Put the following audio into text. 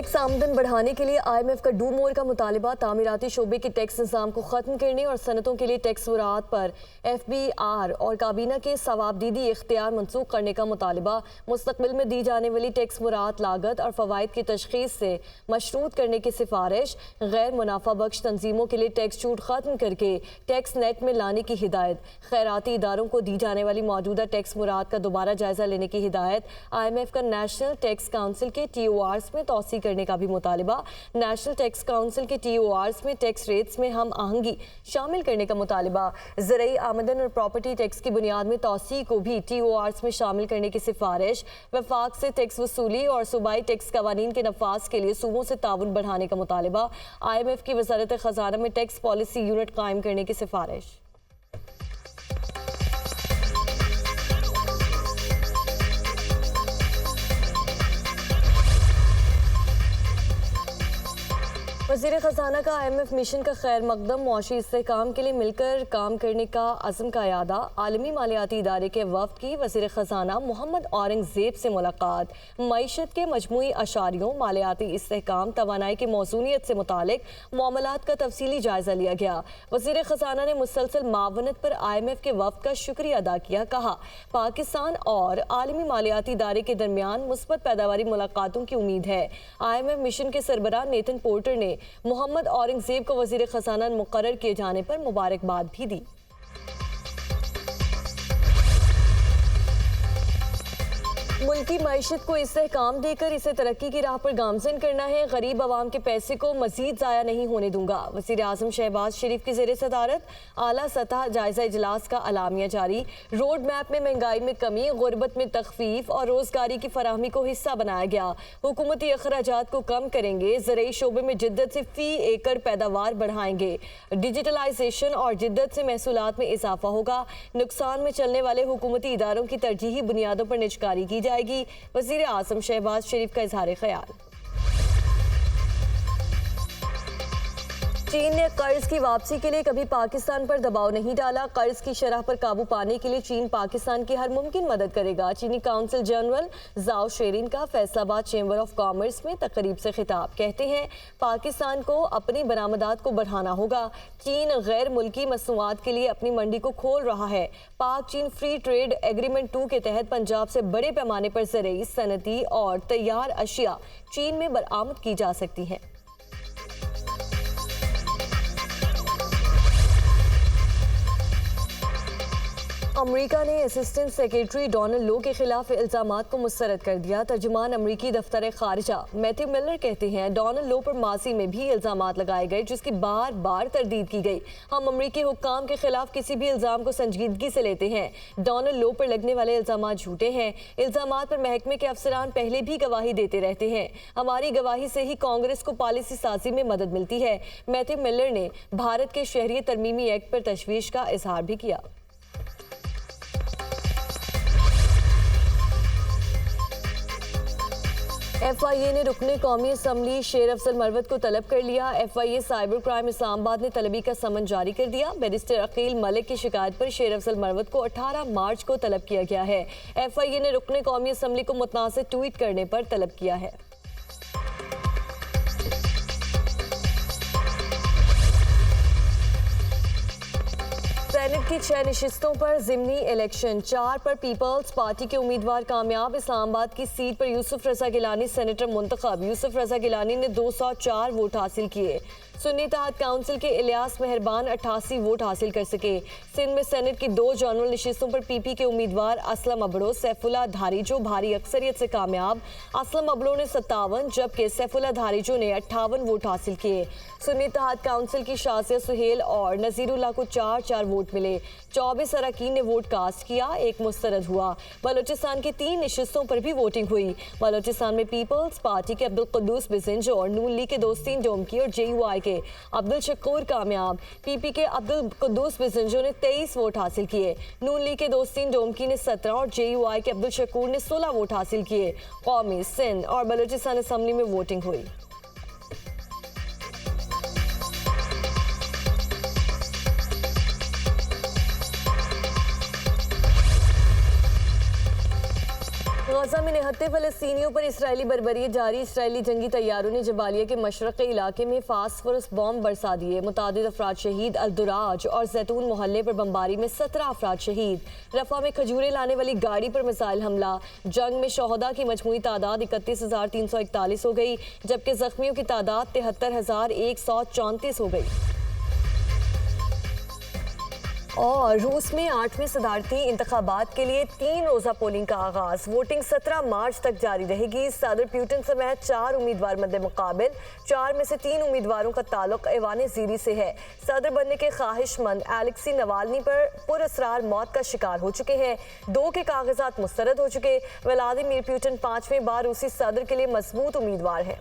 Tax आमदन बढ़ाने के लिए IMF का डू मोर का मुतालिबा, तामीराती शोबे के टैक्स निज़ाम को ख़त्म करने और सनतों के लिए टैक्स वरात पर FBR और काबीना के सवाबदीदी इख्तियार मनसूख करने का मुतालिबा, मुस्तकबिल में दी जाने वाली टैक्स वरात लागत और फ़वाइद की तशख़ीस से मशरूत करने की सिफारिश, गैर मुनाफा बख्श तंजीमों के लिए टैक्स छूट ख़त्म करके टैक्स नेट में लाने की हिदायत, खैराती इदारों को दी जाने वाली मौजूदा टैक्स मुराद का दोबारा जायज़ा लेने की हिदायत, IMF का नेशनल टैक्स काउंसिल के TORs में तौसी करने का भी मुतालिबा, नेशनल टैक्स काउंसिल के TORs में टैक्स रेट्स में हम आहंगी शामिल करने का मुतालिबा, ज़रई आमदन और प्रॉपर्टी टैक्स की बुनियाद में तौसी को भी TORs में शामिल करने की सिफारिश, वफाक से टैक्स वसूली और सूबाई टैक्स कवानीन के नफाज के लिए सूबों से ताउन बढ़ाने का मुतालिबा, IMF की वज़ारत ख़ज़ाना में टैक्स पॉलिसी यूनिट कायम करने की सिफारिश। वज़ीर ख़ज़ाना का IMF मिशन का खैर मकदम, मुआशी इस्तेहकाम के लिए मिलकर काम करने का अज़्म का यादा, आलमी मालियाती इदारे के वफ़द की वज़ीर ख़ज़ाना मोहम्मद औरंगज़ेब से मुलाकात, मईशत के मजमूई अशारियों, मालियाती इस्तेहकाम, तवानाई की मौज़ूनियत से मुतालिक मामलात का तफसीली जायज़ा लिया गया। वज़ीर ख़ज़ाना ने मुसलसल मावनत पर IMF के वफ़द का शुक्रिया अदा किया, कहा पाकिस्तान और आलमी मालियाती इदारे के दरमियान मुस्बत पैदावारी मुलाकातों की उम्मीद है। IMF मिशन के सरबराह नेथन पोर्टर ने मोहम्मद औरंगज़ेब को वज़ीर ख़ज़ाना मुक़र्रर किए जाने पर मुबारकबाद भी दी। मुल्की मईशत को इस्तेहकाम देकर इसे तरक्की की राह पर गामज़न करना है, गरीब आवाम के पैसे को मज़ीद ज़ाया नहीं होने दूंगा। वज़ीर आज़म शहबाज शरीफ की ज़ेर सदारत आला सतह जायज़ा इजलास का अलामिया जारी, रोड मैप में महंगाई में कमी, गुर्बत में तख़फ़ीफ़ और रोज़गारी की फराहमी को हिस्सा बनाया गया। हुकूमती अखराजात को कम करेंगे, ज़रई शोबे में जिद्दत से फ़ी एकड़ पैदावार बढ़ाएंगे, डिजिटलाइजेशन और जिद्दत से महसूलात में इजाफा होगा, नुकसान में चलने वाले हुकूमती इदारों की तरजीही बुनियादों पर निजकारी की जाएगी। वज़ीर आज़म शहबाज शरीफ का इज़हार ख्याल। चीन ने कर्ज की वापसी के लिए कभी पाकिस्तान पर दबाव नहीं डाला, कर्ज की शरह पर काबू पाने के लिए चीन पाकिस्तान की हर मुमकिन मदद करेगा। चीनी काउंसिल जनरल जाओ शेरिन का फैसलाबाद चैम्बर ऑफ कॉमर्स में तकरीब से खिताब, कहते हैं पाकिस्तान को अपनी बरामदात को बढ़ाना होगा। चीन गैर मुल्की मसनूआत के लिए अपनी मंडी को खोल रहा है। पाक चीन फ्री ट्रेड एग्रीमेंट 2 के तहत पंजाब से बड़े पैमाने पर ज़रई, सनती और तैयार अशिया चीन में बरामद की जा सकती हैं। अमरीका ने असिस्टेंट सेक्रेटरी डोनाल्ड लो के खिलाफ इल्जामात को मुस्तरद कर दिया। तर्जुमान अमरीकी दफ्तर खारिजा मैथ्यू मिलर कहते हैं डोनाल्ड लो पर माजी में भी इल्जामात लगाए गए, जिसकी बार बार तरदीद की गई। हम अमरीकी हुक्काम के खिलाफ किसी भी इल्जाम को संजीदगी से लेते हैं। डोनाल्ड लो पर लगने वाले इल्जामात झूठे हैं। इल्जामात पर महकमे के अफसरान पहले भी गवाही देते रहते हैं। हमारी गवाही से ही कांग्रेस को पॉलिसी साजी में मदद मिलती है। मैथ्यू मिलर ने भारत के शहरी तरमीमी एक्ट पर तशवीश का इजहार भी किया। FIA ने रुकने कौमी असम्बली शेर अफजल मरवत को तलब कर लिया। FIA साइबर क्राइम इस्लामाबाद ने तलबी का समन जारी कर दिया। बैरिस्टर अकील मलिक की शिकायत पर शेर अफजल मरवत को 18 मार्च को तलब किया गया है। FIA ने रुकने कौमी असम्बली को मुतनाज़िर ट्वीट करने पर तलब किया है। सेनेट की 6 नशिस्तों पर ज़िमनी इलेक्शन, 4 पर पीपल्स पार्टी के उम्मीदवार कामयाब। इस्लामाबाद की सीट पर यूसुफ रजा गिलानी सेनेटर मुंतखब। यूसुफ रजा गिलानी ने 204 वोट हासिल किए। सुन्नी इत्तेहाद काउंसिल के इलियास मेहरबान 88 वोट हासिल कर सके। सिंध में सेनेट की 2 जनरल नशिस्तों पर PP के उम्मीदवार असलम अबड़ो सैफुल्ला धारीजो भारी अक्सरियत से कामयाब। असलम अबड़ो ने 57 जबकि सैफुल्ला धारीजो ने 58 वोट हासिल किए। सुन्नी इत्तेहाद काउंसिल की शासिया सुहेल और नजीरुल्लाह को 4-4 वोट मिले। 24 अरकान ने वोट कास्ट किया, एक मुस्तरद हुआ। बलोचिस्तान की 3 नशिस्तों पर भी वोटिंग हुई। बलोचिस्तान में पीपल्स पार्टी के अब्दुल कुद्दूस बिजिंजो और नून लीग के दोस्तीन डोमकी और JUI के अब्दुल शकूर कामयाब। PP के अब्दुल कुद्दूस बिजिंजो ने 23 वोट हासिल किए। नून लीग के दोस्तीन डोमकी ने 17 और JUI के अब्दुल शकूर ने 16 वोट हासिल किए। कौमी, सिंध और बलोचिस्तान असम्बली में वोटिंग हुई। गजा में निहत्ते फ़लस्तीनियों पर इसराइली बर्बरी जारी। इसराइली जंगी तैयारों ने जबालिया के मशरक़ी इलाके में फास्फोरस बॉम्ब बरसा दिए। मुतादिद अफराद शहीद। अल-दुराज और जैतून मोहल्ले पर बमबारी में 17 अफराद शहीद। रफा में खजूरें लाने वाली गाड़ी पर मिसाइल हमला। जंग में शहदा की मजमूई तादाद 31,341 हो गई, जबकि जख्मियों की तादाद 73,134 हो गई। और रूस में 8वें सदारती इंतखाबात के लिए 3 रोज़ा पोलिंग का आगाज। वोटिंग 17 मार्च तक जारी रहेगी। सदर पुतिन समेत 4 उम्मीदवार मद्दे मुकाबिल। 4 में से 3 उम्मीदवारों का ताल्लुक ऐवान ज़ीरी से है। सदर बनने के ख्वाहिशमंद एलेक्सी नवाल्नी पर पुरअसरार मौत का शिकार हो चुके हैं। 2 के कागजात मुस्तरद हो चुके। व्लादिमीर पुतिन 5वें बार रूसी सदर के लिए मजबूत उम्मीदवार हैं।